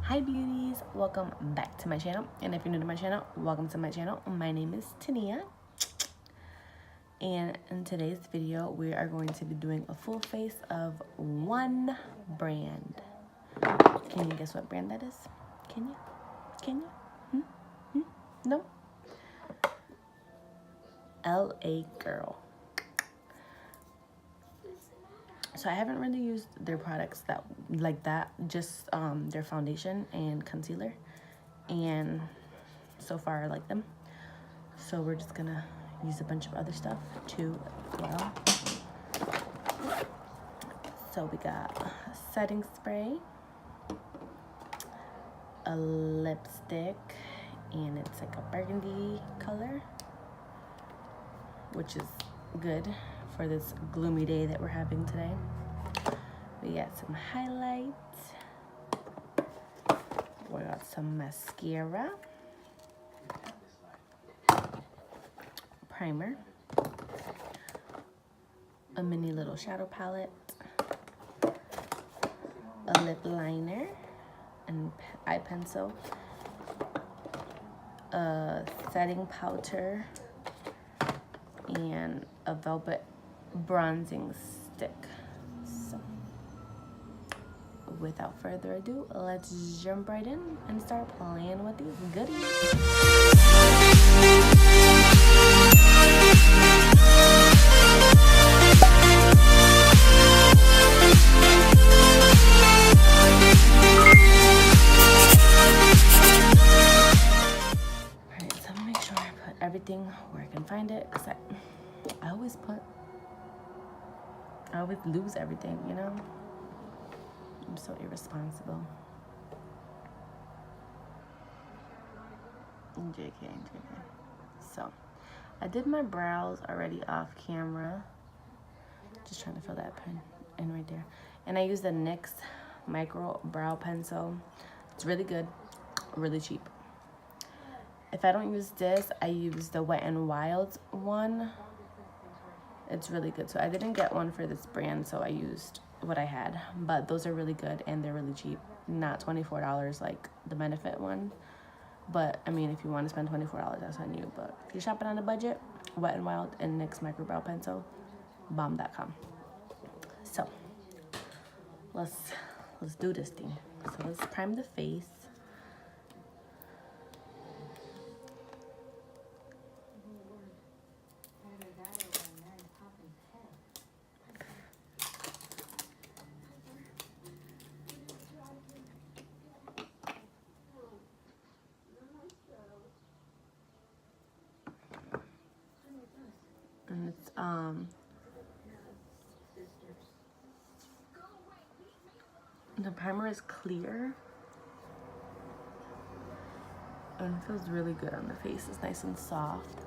Hi beauties, welcome back to my channel, and if you're new to my channel, welcome to my channel. My name is Tania, and in today's video we are going to be doing a full face of one brand. Can you guess what brand that is? Can you? No? LA Girl. So I haven't really used their products like that, just their foundation and concealer, and so far I like them. So we're just gonna use a bunch of other stuff too as well. So we got a setting spray, a lipstick, and it's like a burgundy color, which is good for this gloomy day that we're having today. We got some highlights. We got some mascara, primer, a mini little shadow palette, a lip liner and eye pencil, a setting powder, and a velvet bronzing stick. So without further ado, let's jump right in and start playing with these goodies. Everything where I can find it, because I always lose everything, you know? I'm so irresponsible. JK. So I did my brows already off camera. Just trying to fill that pen in right there. And I used the NYX micro brow pencil. It's really good, really cheap. If I don't use this, I use the Wet n Wild one. It's really good. So I didn't get one for this brand, so I used what I had. But those are really good and they're really cheap. Not $24 like the Benefit one. But I mean, if you want to spend $24, that's on you. But if you're shopping on a budget, Wet n Wild and NYX micro brow pencil, bomb.com. So let's do this thing. So let's prime the face. And it's the primer is clear and it feels really good on the face. It's nice and soft.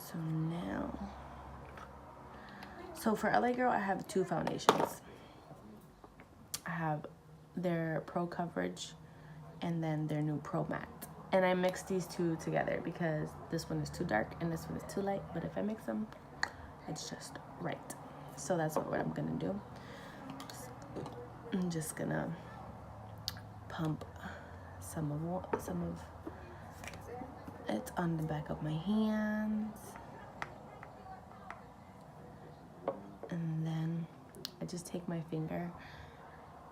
So now, for LA Girl, I have two foundations. I have their Pro Coverage and then their new Pro Matte. And I mixed these two together because this one is too dark and this one is too light. But if I mix them, it's just right. So that's what I'm gonna do. I'm just gonna pump some of it on the back of my hands. And then I just take my finger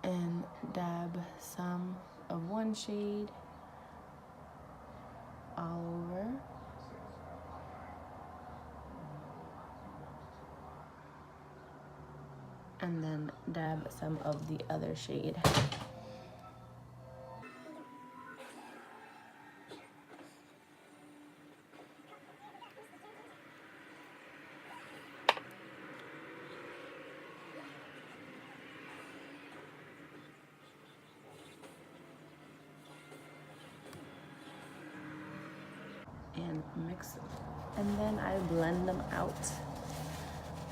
and dab some of one shade all over. And then dab some of the other shade. And mix, and then I blend them out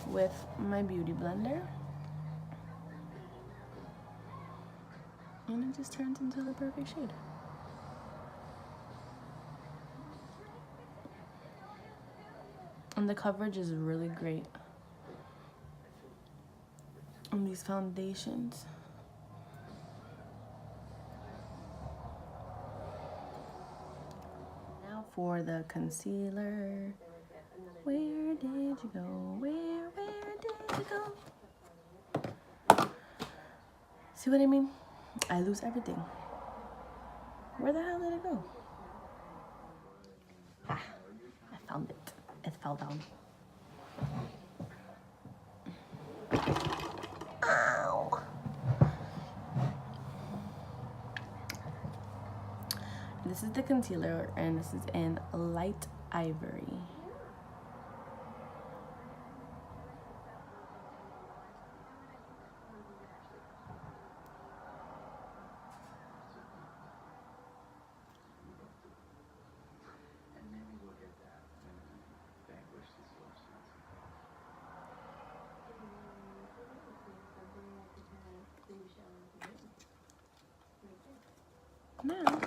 with my beauty blender, and it just turns into the perfect shade. And the coverage is really great. on these foundations. Now for the concealer. Where did you go? Where did you go? See what I mean? I lose everything. Where the hell did it go? Ah, I found it. It fell down. Ow! This is the concealer, and this is in Light Ivory. Now,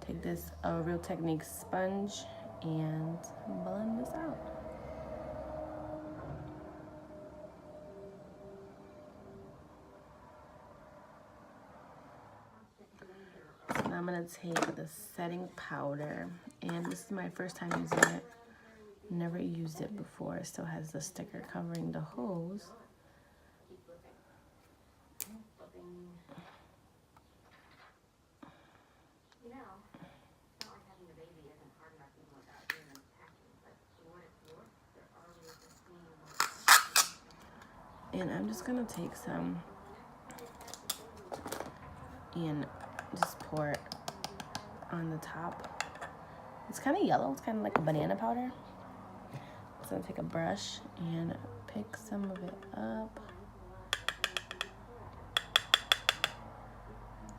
take this Real Techniques sponge and blend this out. So now I'm gonna take the setting powder, and this is my first time using it. Never used it before. It still has the sticker covering the hose. And I'm just gonna take some and just pour it on the top. It's kind of yellow. It's kind of like a banana powder. So I'm gonna take a brush and pick some of it up.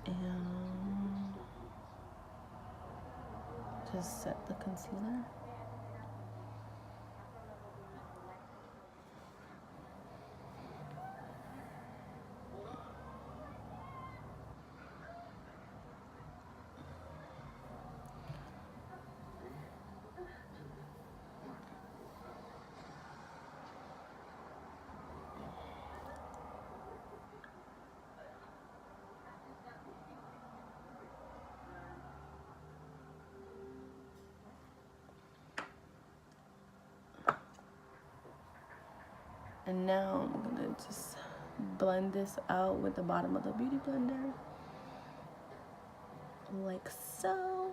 And just set the concealer. And now I'm gonna just blend this out with the bottom of the beauty blender, like so.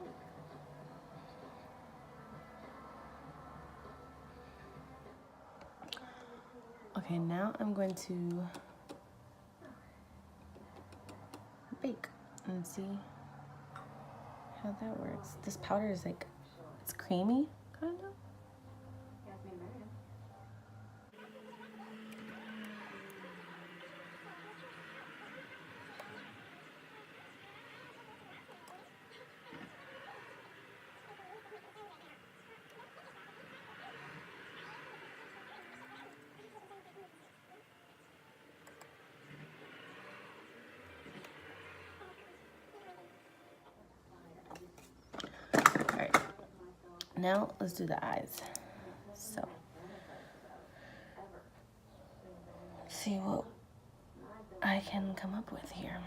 Okay, now I'm going to bake and see how that works. This powder is like, it's creamy, kind of. Now let's do the eyes. So, see what I can come up with here.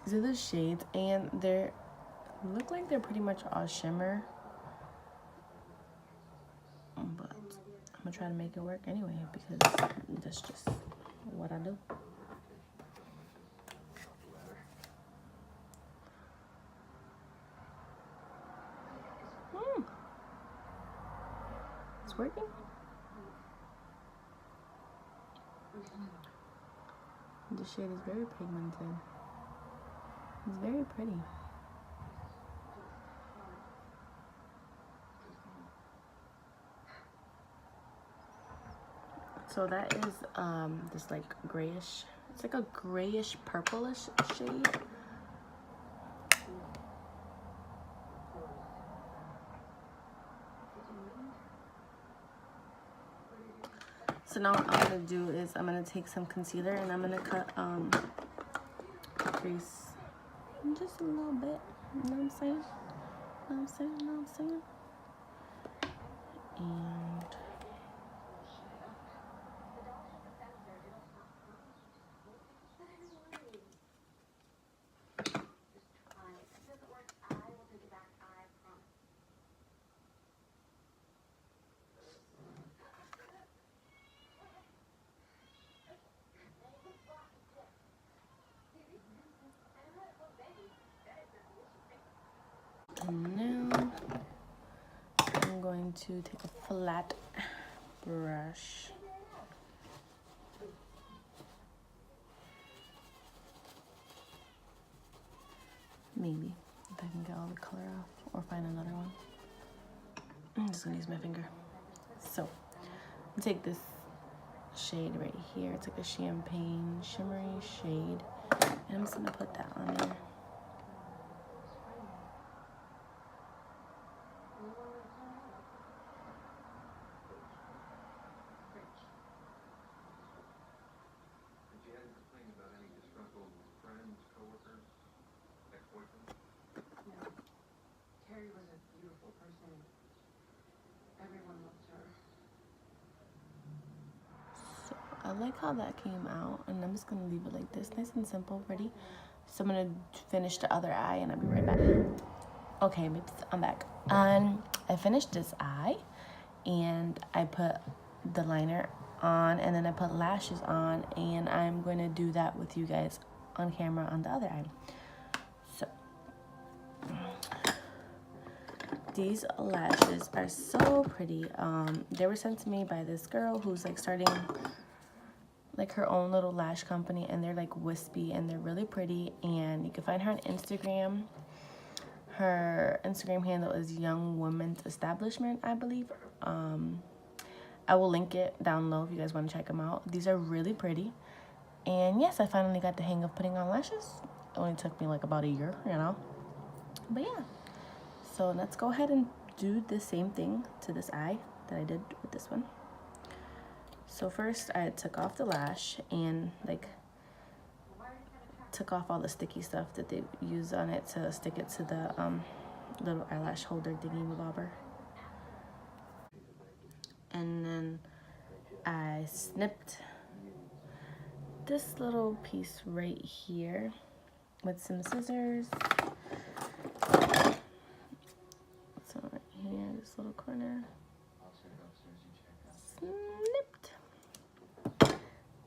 These are the shades, and they look like they're pretty much all shimmer, but I'm gonna try to make it work anyway because that's just what I do. It's working. The shade is very pigmented. It's very pretty. So that is this like grayish, it's like a grayish purplish shade. So now what I'm gonna do is I'm gonna take some concealer and I'm gonna cut crease just a little bit. You know what I'm saying? You know what I'm saying? You know what I'm saying? And now I'm going to take a flat brush. Maybe, if I can get all the color off or find another one. I'm just gonna use my finger. So, I'll take this shade right here. It's like a champagne shimmery shade. And I'm just gonna put that on there. I like how that came out, and I'm just gonna leave it like this, nice and simple, pretty. So I'm gonna finish the other eye and I'll be right back. Okay, babes, I'm back. I finished this eye and I put the liner on and then I put lashes on, and I'm gonna do that with you guys on camera on the other eye. So these lashes are so pretty. They were sent to me by this girl who's like starting like her own little lash company, and they're like wispy and they're really pretty, and you can find her on Instagram. Her Instagram handle is Young Women's Establishment, I believe. I will link it down low if you guys want to check them out. These are really pretty, and yes, I finally got the hang of putting on lashes. It only took me like about a year, you know, but yeah. So let's go ahead and do the same thing to this eye that I did with this one. So first I took off the lash and like took off all the sticky stuff that they use on it to stick it to the little eyelash holder thingy-mabobber. And then I snipped this little piece right here with some scissors. So right here, this little corner. Snipped.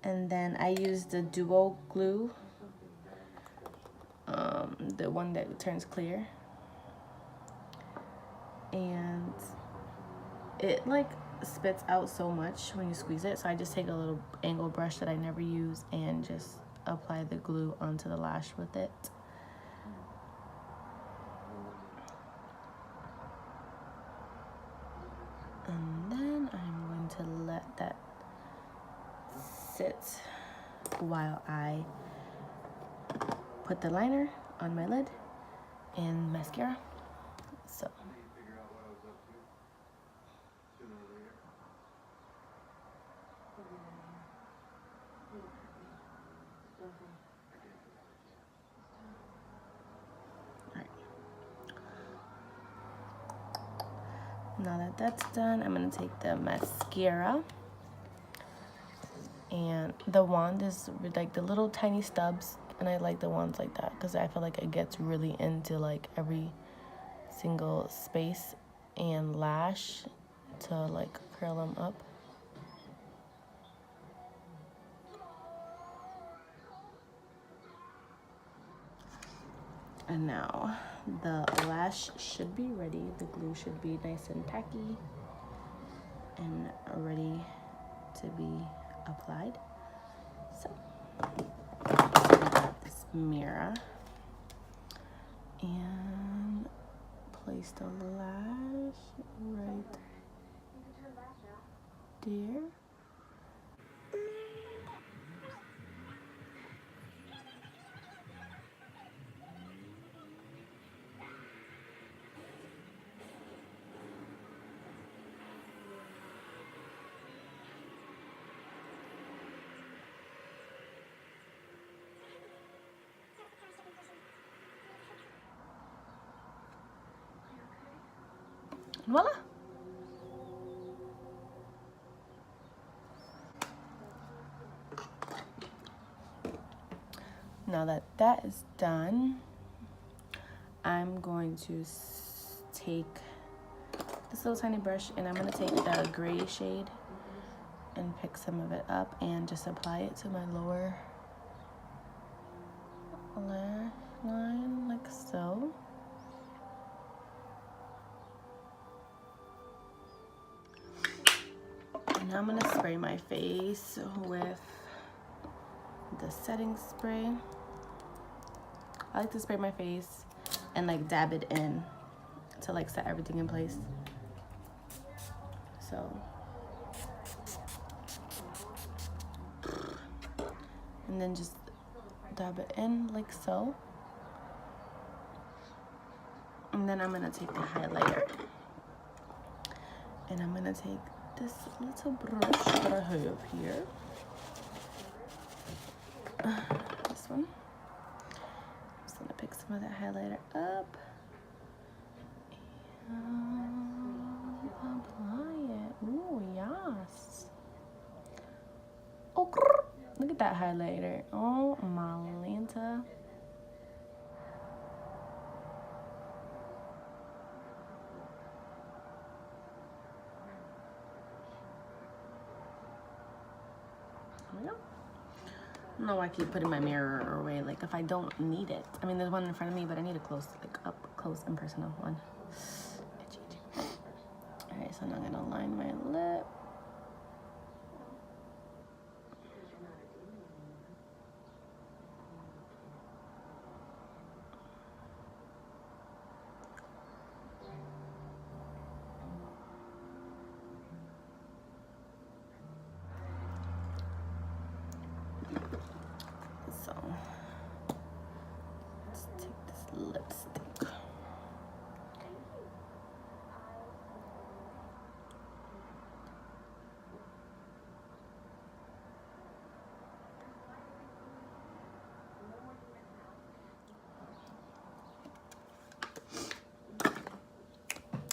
And then I used the duo glue, the one that turns clear, and it like spits out so much when you squeeze it, so I just take a little angle brush that I never use and just apply the glue onto the lash with it. And then I'm going to let that sit while I put the liner on my lid and mascara. So now that that's done, I'm gonna take the mascara, and the wand is with like the little tiny stubs, and I like the ones like that because I feel like it gets really into like every single space and lash to like curl them up. And now the lash should be ready. The glue should be nice and tacky and ready to be applied. So I got this mirror and place the lash right there. voila. Now that that is done, I'm going to take this little tiny brush and I'm going to take the gray shade and pick some of it up and just apply it to my lower lash line like so. And now I'm going to spray my face with the setting spray. I like to spray my face and like dab it in to like set everything in place. So, and then just dab it in like so. And then I'm gonna take the highlighter and I'm gonna take this little brush that I have here. This one. I'm just gonna pick some of that highlighter up and apply it. Ooh, yes. Oh, look at that highlighter. Oh, my Lanta. There we go. I don't know why I keep putting my mirror away, like if I don't need it. I mean, there's one in front of me, but I need a close, like up close and personal one. All right, so now I'm gonna line my lip. So let's take this lipstick.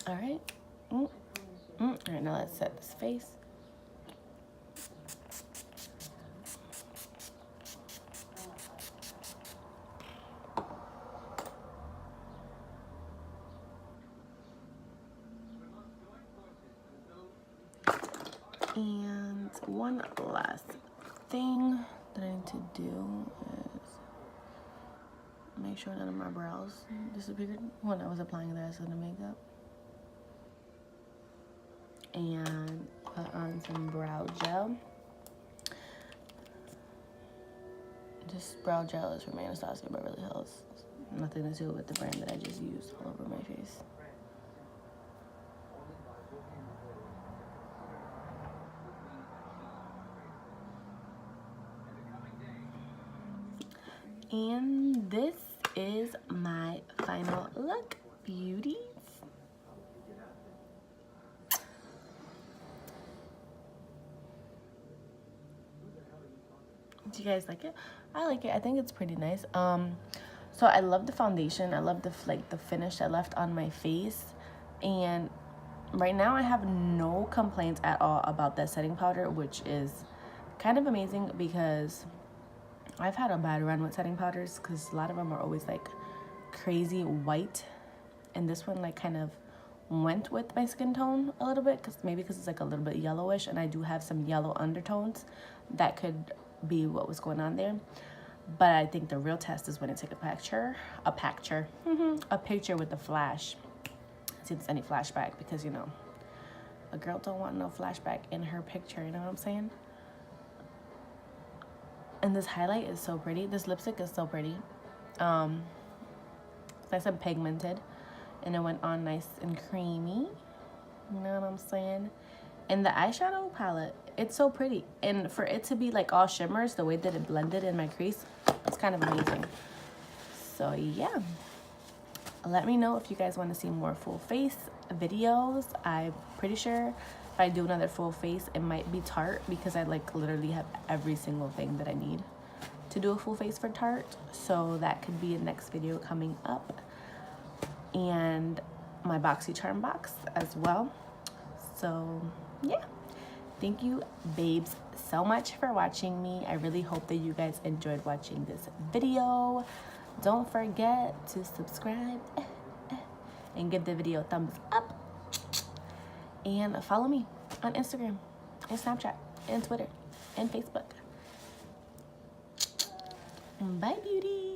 All right. All right, now let's set this face. And one last thing that I need to do is make sure none of my brows disappeared when I was applying the rest of the makeup. And put on some brow gel. This brow gel is from Anastasia Beverly Hills. Nothing to do with the brand that I just used all over my face. And this is my final look, beauties. Do you guys like it? I like it. I think it's pretty nice. So I love the foundation. I love the finish I left on my face. And right now I have no complaints at all about that setting powder, which is kind of amazing because I've had a bad run with setting powders because a lot of them are always like crazy white, and this one like kind of went with my skin tone a little bit because it's like a little bit yellowish, and I do have some yellow undertones that could be what was going on there. But I think the real test is when I take a picture with the flash. See if there's any flashback, because you know a girl don't want no flashback in her picture, you know what I'm saying? And this highlight is so pretty. This lipstick is so pretty. It's nice and pigmented, and it went on nice and creamy. You know what I'm saying? And the eyeshadow palette, it's so pretty. And for it to be like all shimmers, the way that it blended in my crease, it's kind of amazing. So yeah, let me know if you guys want to see more full face videos. I'm pretty sure if I do another full face, it might be Tarte, because I like literally have every single thing that I need to do a full face for Tarte. So that could be a next video coming up. And my BoxyCharm box as well. So yeah, thank you babes so much for watching me. I really hope that you guys enjoyed watching this video. Don't forget to subscribe and give the video a thumbs up, and follow me on Instagram and Snapchat and Twitter and Facebook. Bye, beauty.